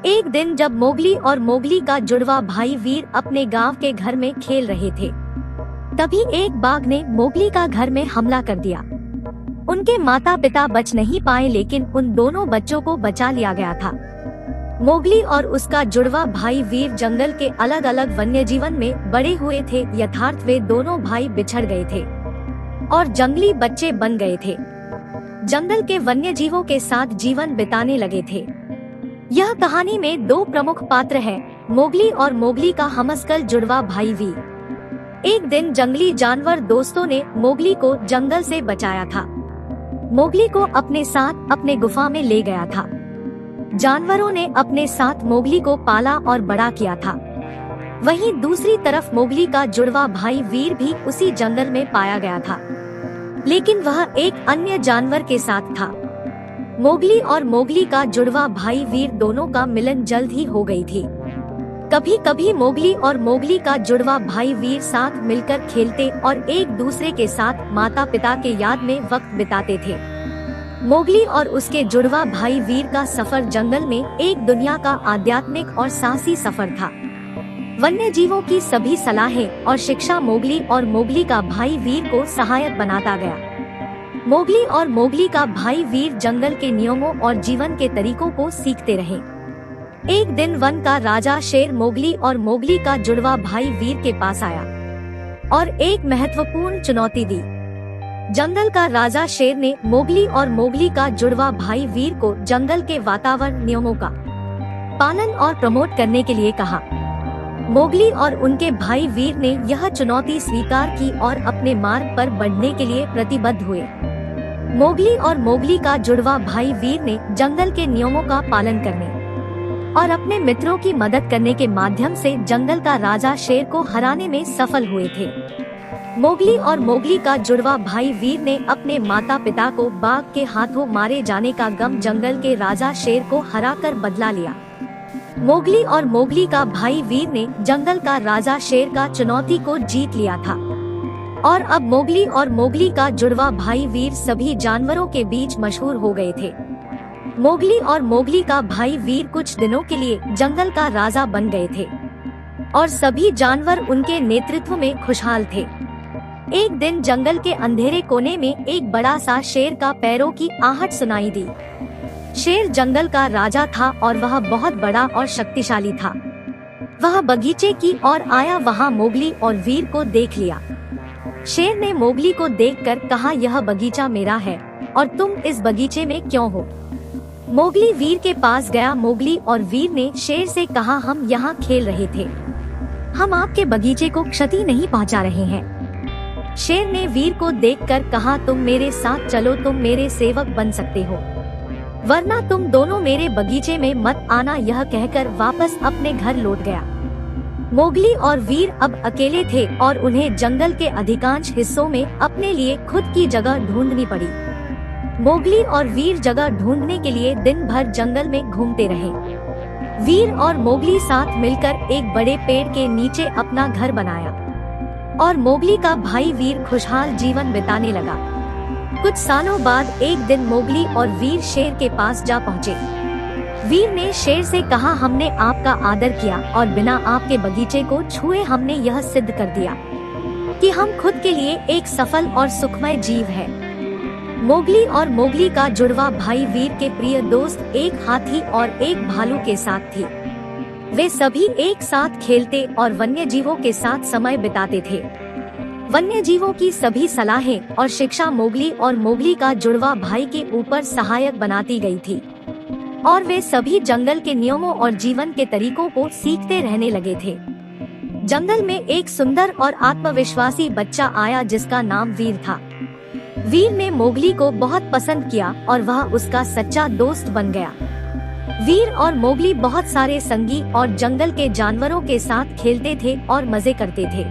एक दिन जब मोगली और मोगली का जुड़वा भाई वीर अपने गांव के घर में खेल रहे थे, तभी एक बाघ ने मोगली का घर में हमला कर दिया। उनके माता पिता बच नहीं पाए, लेकिन उन दोनों बच्चों को बचा लिया गया था। मोगली और उसका जुड़वा भाई वीर जंगल के अलग अलग वन्य जीवन में बड़े हुए थे। यथार्थ वे दोनों भाई बिछड़ गए थे और जंगली बच्चे बन गए थे। जंगल के वन्य जीवों के साथ जीवन बिताने लगे थे। यह कहानी में दो प्रमुख पात्र हैं, मोगली और मोगली का हमअस्कल जुड़वा भाई वीर। एक दिन जंगली जानवर दोस्तों ने मोगली को जंगल से बचाया था। मोगली को अपने साथ अपने गुफा में ले गया था। जानवरों ने अपने साथ मोगली को पाला और बड़ा किया था। वहीं दूसरी तरफ मोगली का जुड़वा भाई वीर भी उसी जंगल में पाया गया था, लेकिन वह एक अन्य जानवर के साथ था। मोगली और मोगली का जुड़वा भाई वीर दोनों का मिलन जल्द ही हो गई थी। कभी कभी मोगली और मोगली का जुड़वा भाई वीर साथ मिलकर खेलते और एक दूसरे के साथ माता पिता के याद में वक्त बिताते थे। मोगली और उसके जुड़वा भाई वीर का सफर जंगल में एक दुनिया का आध्यात्मिक और साहसी सफर था। वन्य जीवों की सभी सलाहें और शिक्षा मोगली और मोगली का भाई वीर को सहायक बनाता गया। मोगली और मोगली का भाई वीर जंगल के नियमों और जीवन के तरीकों को सीखते रहे। एक दिन वन का राजा शेर मोगली और मोगली का जुड़वा भाई वीर के पास आया और एक महत्वपूर्ण चुनौती दी। जंगल का राजा शेर ने मोगली और मोगली का जुड़वा भाई वीर को जंगल के वातावरण नियमों का पालन और प्रमोट करने के लिए कहा। मोगली और उनके भाई वीर ने यह चुनौती स्वीकार की और अपने मार्ग पर बढ़ने के लिए प्रतिबद्ध हुए। मोगली और मोगली का जुड़वा भाई वीर ने जंगल के नियमों का पालन करने और अपने मित्रों की मदद करने के माध्यम से जंगल का राजा शेर को हराने में सफल हुए थे। मोगली और मोगली का जुड़वा भाई वीर ने अपने माता पिता को बाघ के हाथों मारे जाने का गम जंगल के राजा शेर को हराकर बदला लिया। मोगली और मोगली का भाई वीर ने जंगल का राजा शेर का चुनौती को जीत लिया था और अब मोगली और मोगली का जुड़वा भाई वीर सभी जानवरों के बीच मशहूर हो गए थे। मोगली और मोगली का भाई वीर कुछ दिनों के लिए जंगल का राजा बन गए थे और सभी जानवर उनके नेतृत्व में खुशहाल थे। एक दिन जंगल के अंधेरे कोने में एक बड़ा सा शेर का पैरों की आहट सुनाई दी। शेर जंगल का राजा था और वह बहुत बड़ा और शक्तिशाली था। वह बगीचे की ओर आया, वहाँ मोगली और वीर को देख लिया। शेर ने मोगली को देखकर कहा, यह बगीचा मेरा है और तुम इस बगीचे में क्यों हो? मोगली वीर के पास गया। मोगली और वीर ने शेर से कहा, हम यहाँ खेल रहे थे, हम आपके बगीचे को क्षति नहीं पहुँचा रहे हैं। शेर ने वीर को देखकर कहा, तुम मेरे साथ चलो, तुम मेरे सेवक बन सकते हो, वरना तुम दोनों मेरे बगीचे में मत आना। यह कहकर वापस अपने घर लौट गया। मोगली और वीर अब अकेले थे और उन्हें जंगल के अधिकांश हिस्सों में अपने लिए खुद की जगह ढूंढनी पड़ी। मोगली और वीर जगह ढूंढने के लिए दिन भर जंगल में घूमते रहे। वीर और मोगली साथ मिलकर एक बड़े पेड़ के नीचे अपना घर बनाया और मोगली का भाई वीर खुशहाल जीवन बिताने लगा। कुछ सालों बाद एक दिन मोगली और वीर शेर के पास जा पहुँचे। वीर ने शेर से कहा, हमने आपका आदर किया और बिना आपके बगीचे को छुए हमने यह सिद्ध कर दिया कि हम खुद के लिए एक सफल और सुखमय जीव है। मोगली और मोगली का जुड़वा भाई वीर के प्रिय दोस्त एक हाथी और एक भालू के साथ थी। वे सभी एक साथ खेलते और वन्य जीवों के साथ समय बिताते थे। वन्य जीवों की सभी सलाहें और शिक्षा मोगली और मोगली का जुड़वा भाई के ऊपर सहायक बनाती गई थी और वे सभी जंगल के नियमों और जीवन के तरीकों को सीखते रहने लगे थे। जंगल में एक सुंदर और आत्मविश्वासी बच्चा आया जिसका नाम वीर था। वीर ने मोगली को बहुत पसंद किया और वह उसका सच्चा दोस्त बन गया। वीर और मोगली बहुत सारे संगी और जंगल के जानवरों के साथ खेलते थे और मजे करते थे।